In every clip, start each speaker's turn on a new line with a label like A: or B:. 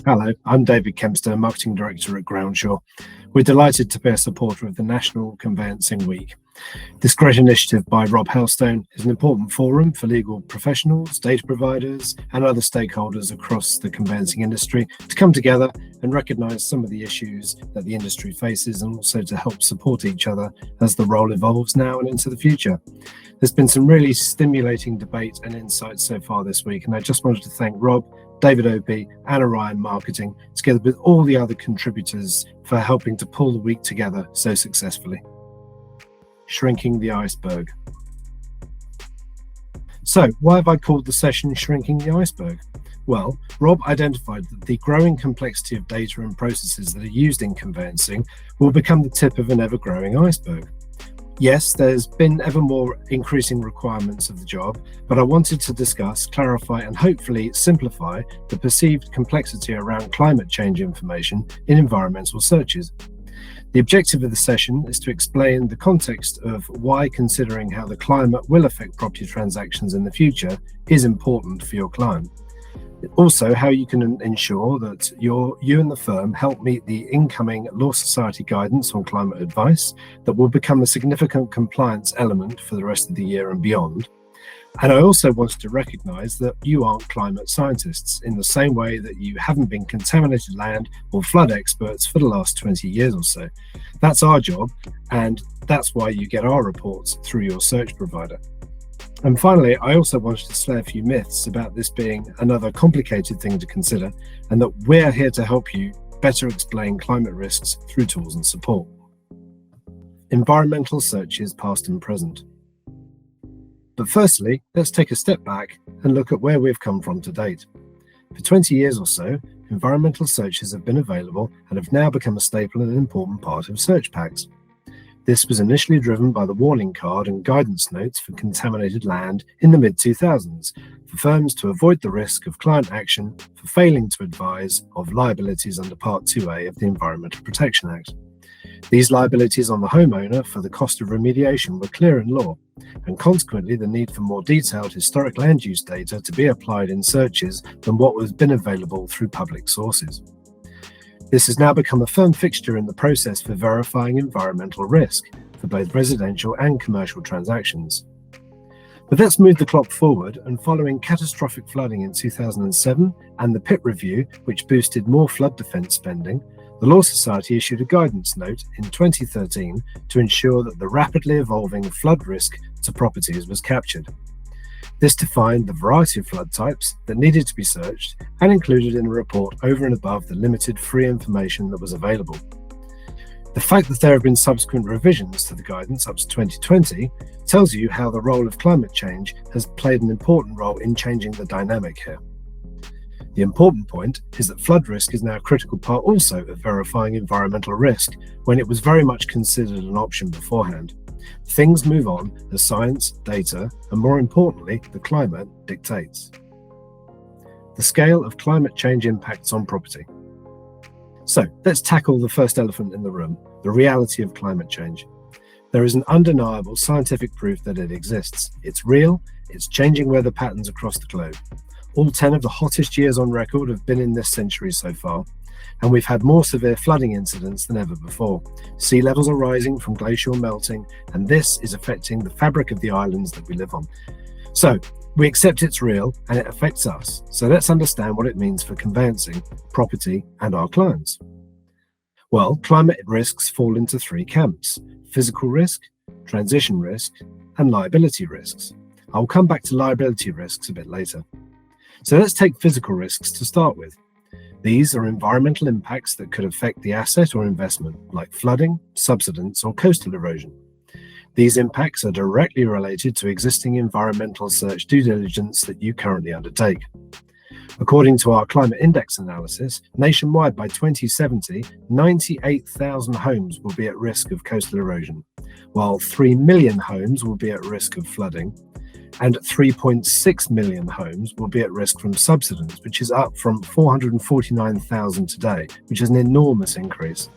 A: Hello, I'm David Kempster, Marketing Director at Groundshaw. We're delighted to be a supporter of the National Conveyancing Week. This great initiative by Rob Helstone is an important forum for legal professionals, data providers, and other stakeholders across the conveyancing industry to come together and recognise some of the issues that the industry faces, and also to help support each other as the role evolves now and into the future. There's been some really stimulating debate and insights so far this week, and I just wanted to thank Rob, David Opie, and Orion Marketing, together with all the other contributors, for helping to pull the week together so successfully. Shrinking the Iceberg. So, why have I called the session Shrinking the Iceberg? Well, Rob identified that the growing complexity of data and processes that are used in conveyancing will become the tip of an ever-growing iceberg. Yes, there's been ever more increasing requirements of the job, but I wanted to discuss, clarify, and hopefully simplify the perceived complexity around climate change information in environmental searches. The objective of the session is to explain the context of why considering how the climate will affect property transactions in the future is important for your client. Also, how you can ensure that you and the firm help meet the incoming Law Society guidance on climate advice that will become a significant compliance element for the rest of the year and beyond. And I also wanted to recognise that you aren't climate scientists in the same way that you haven't been contaminated land or flood experts for the last 20 years or so. That's our job, and that's why you get our reports through your search provider. And finally, I also wanted to slay a few myths about this being another complicated thing to consider, and that we're here to help you better explain climate risks through tools and support. Environmental searches past and present. But firstly, let's take a step back and look at where we've come from to date. For 20 years or so, environmental searches have been available and have now become a staple and an important part of search packs. This was initially driven by the warning card and guidance notes for contaminated land in the mid-2000s, for firms to avoid the risk of client action for failing to advise of liabilities under Part 2A of the Environmental Protection Act. These liabilities on the homeowner for the cost of remediation were clear in law, and consequently the need for more detailed historic land use data to be applied in searches than what has been available through public sources. This has now become a firm fixture in the process for verifying environmental risk for both residential and commercial transactions. But let's move the clock forward, and following catastrophic flooding in 2007 and the PIT review, which boosted more flood defence spending, the Law Society issued a guidance note in 2013 to ensure that the rapidly evolving flood risk to properties was captured. This defined the variety of flood types that needed to be searched and included in a report over and above the limited free information that was available. The fact that there have been subsequent revisions to the guidance up to 2020 tells you how the role of climate change has played an important role in changing the dynamic here. The important point is that flood risk is now a critical part also of verifying environmental risk, when it was very much considered an option beforehand. Things move on as science, data, and more importantly, the climate dictates. The scale of climate change impacts on property. So let's tackle the first elephant in the room, the reality of climate change. There is an undeniable scientific proof that it exists. It's real, it's changing weather patterns across the globe. All 10 of the hottest years on record have been in this century so far, and we've had more severe flooding incidents than ever before. Sea levels are rising from glacial melting, and this is affecting the fabric of the islands that we live on. So, we accept it's real and it affects us. So let's understand what it means for conveyancing, property, and our clients. Well, climate risks fall into three camps: physical risk, transition risk, and liability risks. I'll come back to liability risks a bit later. So let's take physical risks to start with. These are environmental impacts that could affect the asset or investment, like flooding, subsidence, or coastal erosion. These impacts are directly related to existing environmental search due diligence that you currently undertake. According to our climate index analysis, nationwide by 2070, 98,000 homes will be at risk of coastal erosion, while 3 million homes will be at risk of flooding, and 3.6 million homes will be at risk from subsidence, which is up from 449,000 today, which is an enormous increase.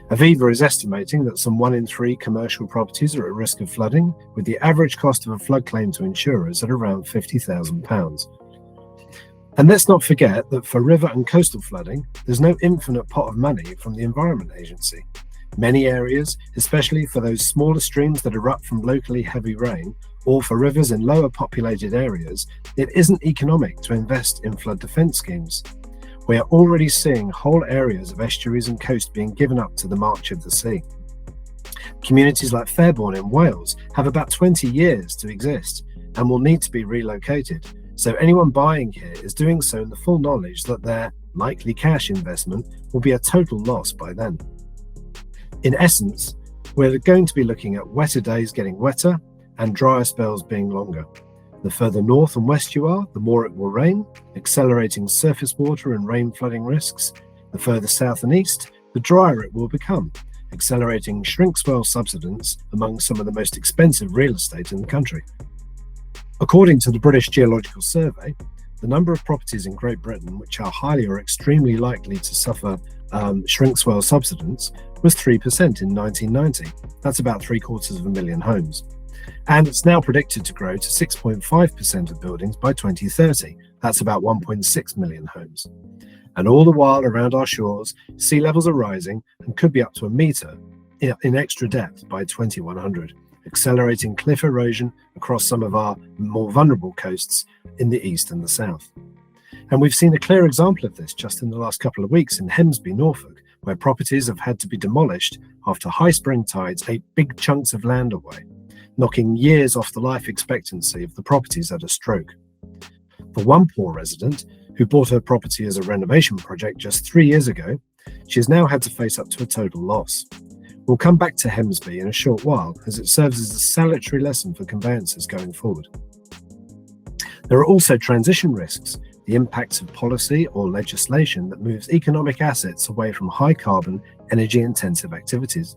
A: Aviva is estimating that some 1 in 3 commercial properties are at risk of flooding, with the average cost of a flood claim to insurers at around £50,000. And let's not forget that for river and coastal flooding, there's no infinite pot of money from the Environment Agency. Many areas, especially for those smaller streams that erupt from locally heavy rain, or for rivers in lower populated areas, it isn't economic to invest in flood defence schemes. We are already seeing whole areas of estuaries and coast being given up to the march of the sea. Communities like Fairbourne in Wales have about 20 years to exist and will need to be relocated, so anyone buying here is doing so in the full knowledge that their likely cash investment will be a total loss by then. In essence, we're going to be looking at wetter days getting wetter and drier spells being longer. The further north and west you are, the more it will rain, accelerating surface water and rain flooding risks. The further south and east, the drier it will become, accelerating shrink swell subsidence among some of the most expensive real estate in the country. According to the British Geological Survey, the number of properties in Great Britain which are highly or extremely likely to suffer shrink swell subsidence was 3% in 1990. That's about 750,000 homes. And it's now predicted to grow to 6.5% of buildings by 2030. That's about 1.6 million homes. And all the while around our shores, sea levels are rising and could be up to a metre in extra depth by 2100, accelerating cliff erosion across some of our more vulnerable coasts in the east and the south. And we've seen a clear example of this just in the last couple of weeks in Hemsby, Norfolk, where properties have had to be demolished after high spring tides ate big chunks of land away, knocking years off the life expectancy of the properties at a stroke. For one poor resident, who bought her property as a renovation project just 3 years ago, she has now had to face up to a total loss. We'll come back to Hemsby in a short while, as it serves as a salutary lesson for conveyancers going forward. There are also transition risks, the impacts of policy or legislation that moves economic assets away from high-carbon, energy-intensive activities.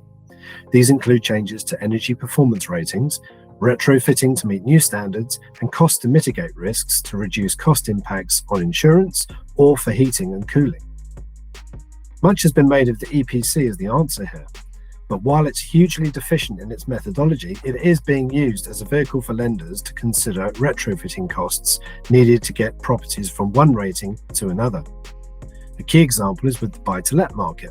A: These include changes to energy performance ratings, retrofitting to meet new standards, and cost to mitigate risks to reduce cost impacts on insurance or for heating and cooling. Much has been made of the EPC as the answer here, but while it's hugely deficient in its methodology, it is being used as a vehicle for lenders to consider retrofitting costs needed to get properties from one rating to another. A key example is with the buy-to-let market.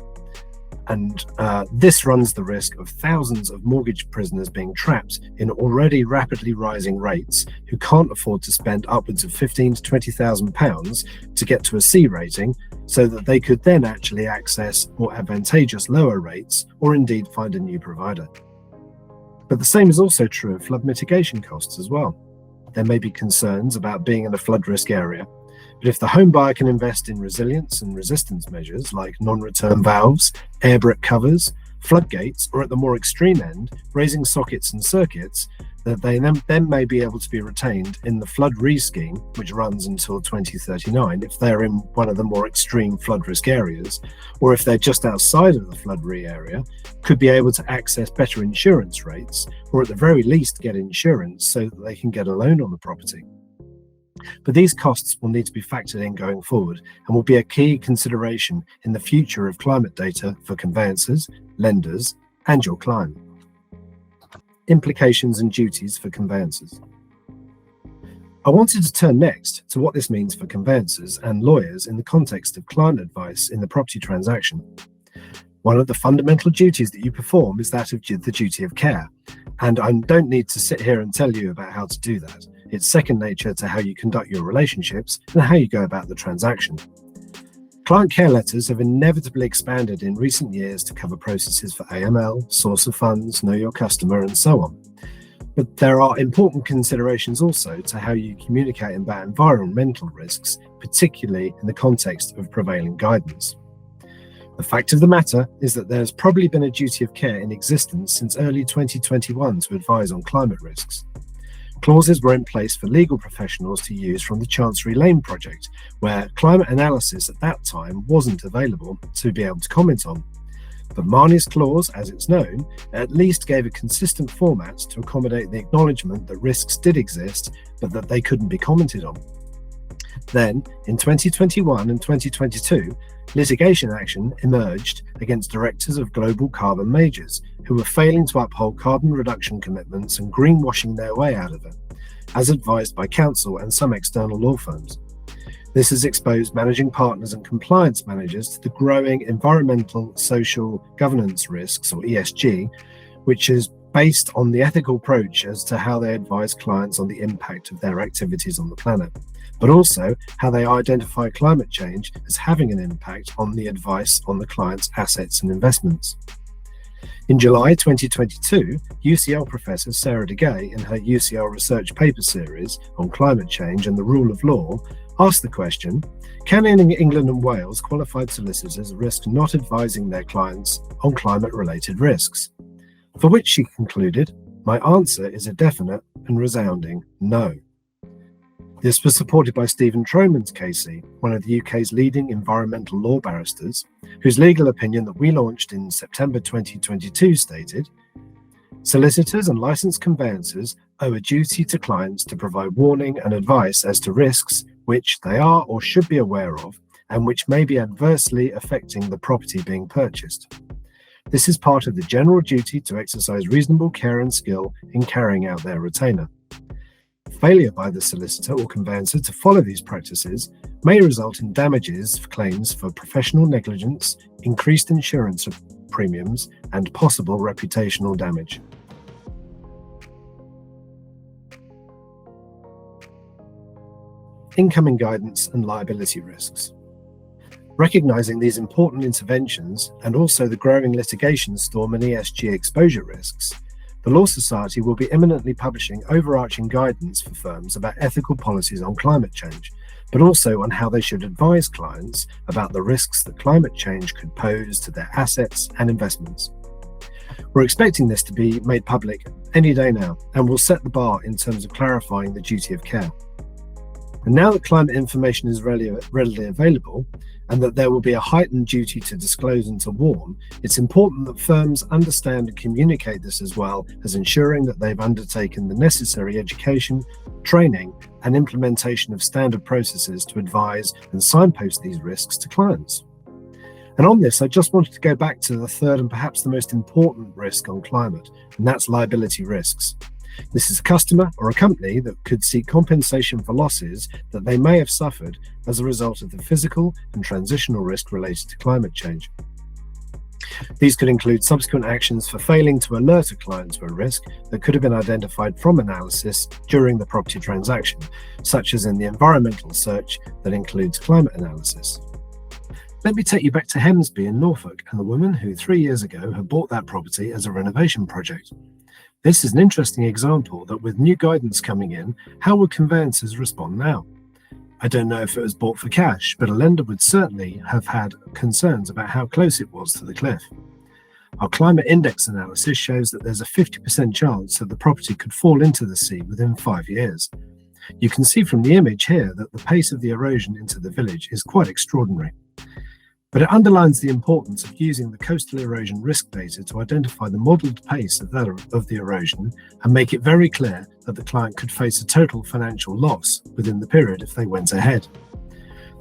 A: And this runs the risk of thousands of mortgage prisoners being trapped in already rapidly rising rates who can't afford to spend upwards of £15,000 to £20,000 to get to a C rating, so that they could then actually access more advantageous lower rates or indeed find a new provider. But the same is also true of flood mitigation costs as well. There may be concerns about being in a flood risk area, but if the home buyer can invest in resilience and resistance measures like non-return valves, air brick covers, floodgates, or at the more extreme end, raising sockets and circuits, that they then may be able to be retained in the flood re-scheme, which runs until 2039 if they're in one of the more extreme flood risk areas, or if they're just outside of the flood re area, could be able to access better insurance rates, or at the very least get insurance so that they can get a loan on the property. But these costs will need to be factored in going forward and will be a key consideration in the future of climate data for conveyancers, lenders, and your client. Implications and duties for conveyancers. I wanted to turn next to what this means for conveyancers and lawyers in the context of client advice in the property transaction. One of the fundamental duties that you perform is that of the duty of care, and I don't need to sit here and tell you about how to do that. It's second nature to how you conduct your relationships and how you go about the transaction. Client care letters have inevitably expanded in recent years to cover processes for AML, source of funds, know your customer, and so on. But there are important considerations also to how you communicate about environmental risks, particularly in the context of prevailing guidance. The fact of the matter is that there has probably been a duty of care in existence since early 2021 to advise on climate risks. Clauses were in place for legal professionals to use from the Chancery Lane project, where climate analysis at that time wasn't available to be able to comment on. But Marnie's clause, as it's known, at least gave a consistent format to accommodate the acknowledgement that risks did exist, but that they couldn't be commented on. Then, in 2021 and 2022, litigation action emerged against directors of global carbon majors who were failing to uphold carbon reduction commitments and greenwashing their way out of it, as advised by counsel and some external law firms. This has exposed managing partners and compliance managers to the growing environmental, social, governance risks, or ESG, which is based on the ethical approach as to how they advise clients on the impact of their activities on the planet, but also how they identify climate change as having an impact on the advice on the client's assets and investments. In July 2022, UCL professor Sarah DeGay, in her UCL research paper series on climate change and the rule of law, asked the question, can in England and Wales qualified solicitors risk not advising their clients on climate-related risks? For which she concluded, my answer is a definite and resounding no. This was supported by Stephen Tromans KC, one of the UK's leading environmental law barristers, whose legal opinion that we launched in September 2022 stated, solicitors and licensed conveyancers owe a duty to clients to provide warning and advice as to risks which they are or should be aware of and which may be adversely affecting the property being purchased. This is part of the general duty to exercise reasonable care and skill in carrying out their retainer. Failure by the solicitor or conveyancer to follow these practices may result in damages for claims for professional negligence, increased insurance premiums, and possible reputational damage. Incoming guidance and liability risks. Recognizing these important interventions and also the growing litigation storm and ESG exposure risks, the Law Society will be imminently publishing overarching guidance for firms about ethical policies on climate change, but also on how they should advise clients about the risks that climate change could pose to their assets and investments. We're expecting this to be made public any day now, and will set the bar in terms of clarifying the duty of care. And now that climate information is readily available, and that there will be a heightened duty to disclose and to warn, it's important that firms understand and communicate this as well as ensuring that they've undertaken the necessary education, training, and implementation of standard processes to advise and signpost these risks to clients. And on this, I just wanted to go back to the third and perhaps the most important risk on climate, and that's liability risks. This is a customer or a company that could seek compensation for losses that they may have suffered as a result of the physical and transitional risk related to climate change. These could include subsequent actions for failing to alert a client to a risk that could have been identified from analysis during the property transaction, such as in the environmental search that includes climate analysis. Let me take you back to Hemsby in Norfolk and the woman who 3 years ago had bought that property as a renovation project. This is an interesting example that with new guidance coming in, how would conveyancers respond now? I don't know if it was bought for cash, but a lender would certainly have had concerns about how close it was to the cliff. Our climate index analysis shows that there's a 50% chance that the property could fall into the sea within 5 years. You can see from the image here that the pace of the erosion into the village is quite extraordinary. But it underlines the importance of using the coastal erosion risk data to identify the modelled pace of the erosion and make it very clear that the client could face a total financial loss within the period if they went ahead.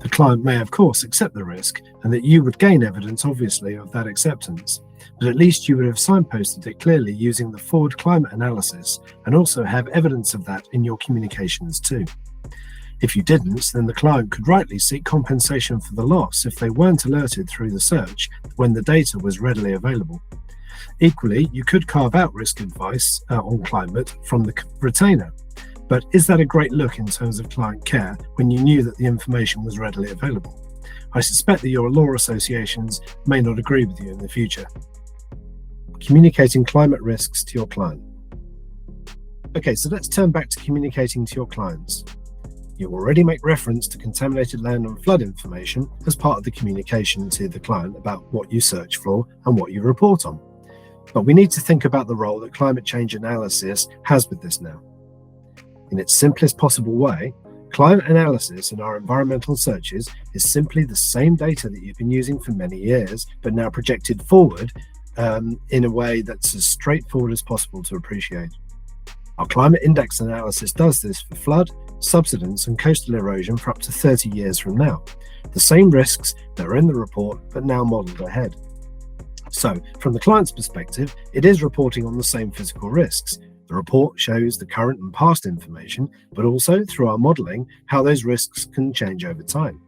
A: The client may, of course, accept the risk, and that you would gain evidence, obviously, of that acceptance, but at least you would have signposted it clearly using the forward climate analysis and also have evidence of that in your communications too. If you didn't, then the client could rightly seek compensation for the loss if they weren't alerted through the search when the data was readily available. Equally, you could carve out risk advice on climate from the retainer. But is that a great look in terms of client care when you knew that the information was readily available? I suspect that your law associations may not agree with you in the future. Communicating climate risks to your client. Okay, so let's turn back to communicating to your clients. You already make reference to contaminated land and flood information as part of the communication to the client about what you search for and what you report on. But we need to think about the role that climate change analysis has with this now. In its simplest possible way, climate analysis in our environmental searches is simply the same data that you've been using for many years, but now projected forward in a way that's as straightforward as possible to appreciate. Our climate index analysis does this for flood, subsidence and coastal erosion for up to 30 years from now. The same risks that are in the report, but now modelled ahead. So, from the client's perspective, it is reporting on the same physical risks, The report shows the current and past information, but also through our modelling, how those risks can change over time.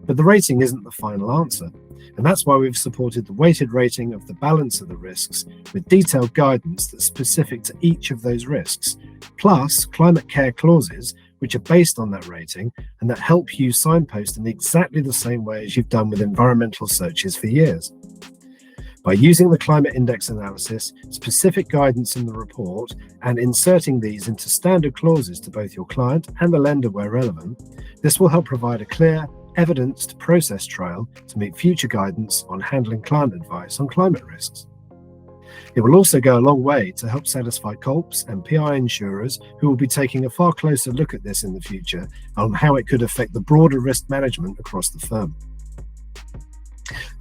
A: But the rating isn't the final answer, and that's why we've supported the weighted rating of the balance of the risks with detailed guidance that's specific to each of those risks, plus climate care clauses which are based on that rating and that help you signpost in exactly the same way as you've done with environmental searches for years. By using the climate index analysis, specific guidance in the report, and inserting these into standard clauses to both your client and the lender where relevant, this will help provide a clear, evidenced process trail to meet future guidance on handling client advice on climate risks. It will also go a long way to help satisfy COLPs and PI insurers who will be taking a far closer look at this in the future on how it could affect the broader risk management across the firm.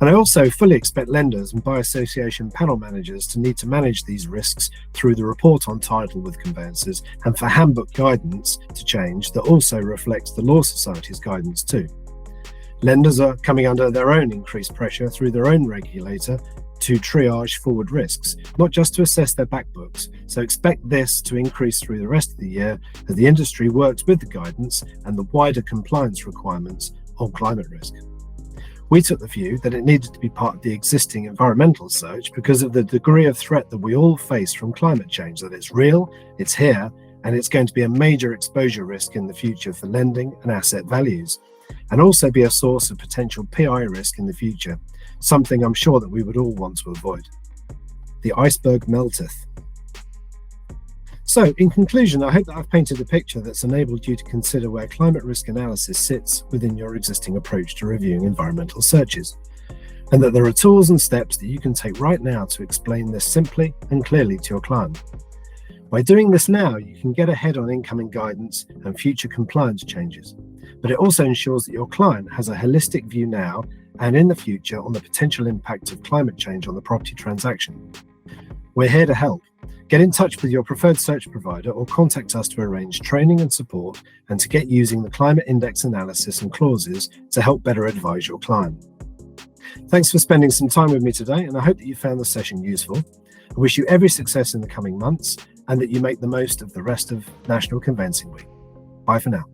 A: And I also fully expect lenders and by association panel managers to need to manage these risks through the report on title with Conveyancers and for handbook guidance to change that also reflects the Law Society's guidance too. Lenders are coming under their own increased pressure through their own regulator to triage forward risks, not just to assess their back books. So expect this to increase through the rest of the year as the industry works with the guidance and the wider compliance requirements on climate risk. We took the view that it needed to be part of the existing environmental search because of the degree of threat that we all face from climate change, that it's real, it's here, and it's going to be a major exposure risk in the future for lending and asset values, and also be a source of potential PI risk in the future, something I'm sure that we would all want to avoid. The iceberg melteth. So, in conclusion, I hope that I've painted a picture that's enabled you to consider where climate risk analysis sits within your existing approach to reviewing environmental searches, and that there are tools and steps that you can take right now to explain this simply and clearly to your client. By doing this now, you can get ahead on incoming guidance and future compliance changes, but it also ensures that your client has a holistic view now and in the future on the potential impact of climate change on the property transaction. We're here to help. Get in touch with your preferred search provider or contact us to arrange training and support and to get using the climate index analysis and clauses to help better advise your client. Thanks for spending some time with me today, and I hope that you found the session useful. I wish you every success in the coming months and that you make the most of the rest of National Conveyancing Week. Bye for now.